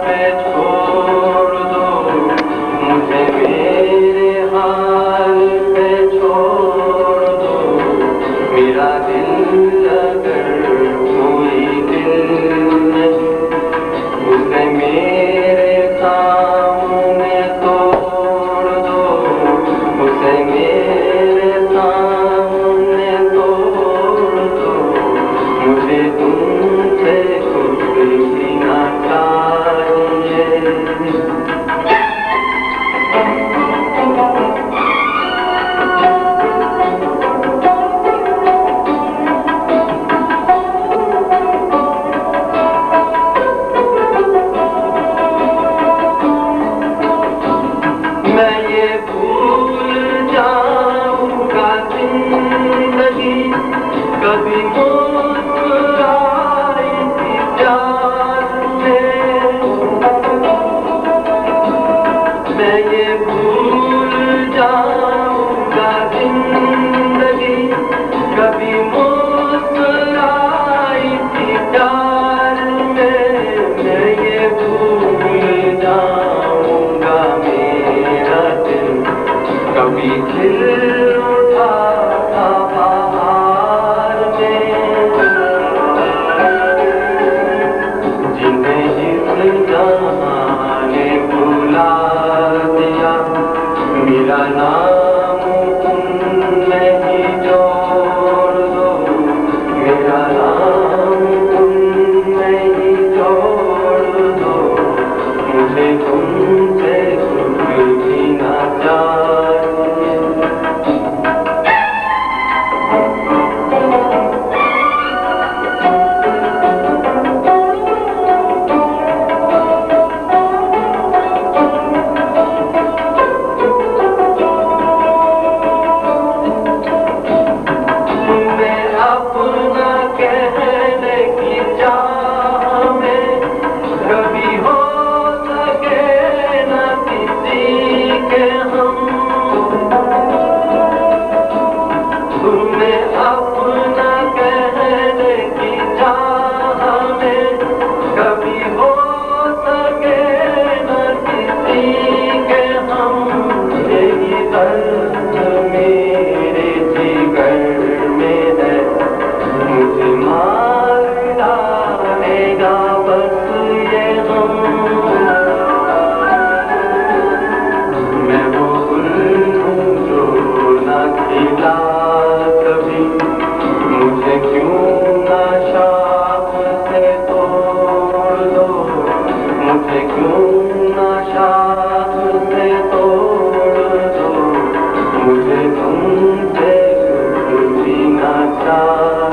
पे छोड़ दो मुझे, मेरे हाल पे छोड़ दो मेरा दिल। अगर कोई दिल नहीं उसे मेरे सामने तोड़ दो, उसे मेरे सामने तोड़ दो। मुझे तुमसे कुछ भी ना चाहिए। मैं ये भूल जाऊंगा जिंदगी कभी मुस्कुराई थी प्यार में। मैं ये भूल जाऊंगा जिंदगी कभी मुस्कुराई थी प्यार में। मैं ये भूल जाऊंगा मेरा दिल कभी खिल उठा था बाहर में। जिन्हें इस जहां ने भुला दिया, मेरा नाम तुमने ही जोड़ दो, मेरा नाम तुमने ही जोड़ दो। मुझे तुमसे कुछ भी ना चाहिए। अपना कहने की चाह में कभी हो सके न किसी के हम। तुम्हें अपना कहने की चाह में कभी हो सके न किसी के हम। यही दर्द मेरे जिगर में है, मुझे मार डालेगा बस ये गम। मैं वो गुल हूँ जो न खिला कभी, मुझे क्यों ना शाख से तोड़ दो, मुझे क्यों ना शाख से तोड़ दो। मुझे तुमसे कुछ भी ना चाहिए।